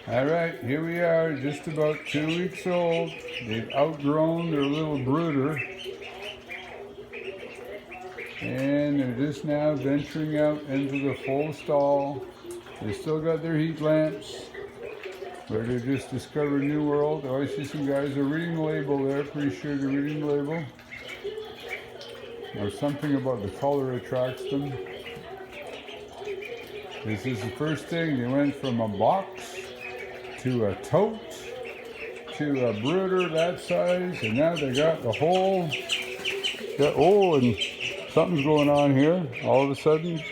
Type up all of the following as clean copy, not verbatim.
All right, here we are, just about 2 weeks old. They've outgrown their little brooder, and they're just now venturing out into the full stall. They still got their heat lamps, but they just discovered a new world. Oh, I see some guys are reading the label there. Pretty sure they're reading the label. Or something about the color attracts them. This is the first thing. They went from a box to a tote to a brooder that size, and now they got the whole. Oh, and something's going on here. All of a sudden,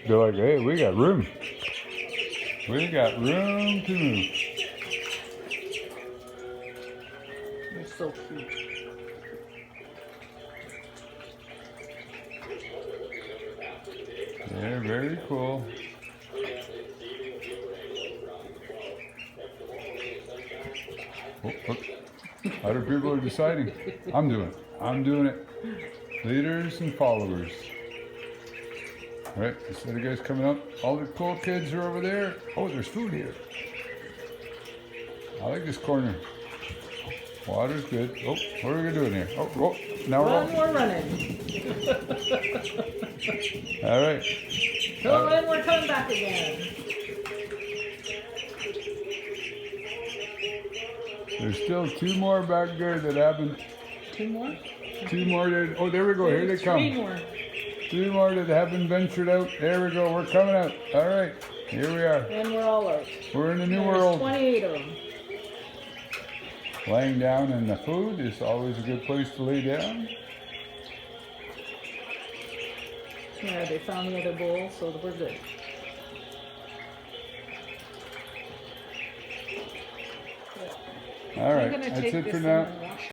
they're like, "Hey, we got room. We got room to move." They're so cute. They're very cool. Oh, other people are deciding. I'm doing it. I'm doing it. Leaders and followers. All right, this other guy's coming up. All the cool kids are over there. Oh, there's food here. I like this corner. Water's good. Oh, what are we doing here? Oh, now We're running. All right. Go in, we're coming back again. There's still 2 more back there that haven't. 2 more? 2 more that. Oh, there we go. Here they come. 3 more. 3 more that haven't ventured out. There we go. We're coming out. All right. Here we are. And we're all out. We're in the new There's world. 28 of them. Laying down in the food is always a good place to lay down. Yeah, they found the other bowl, so we're good. All right. That's it for now.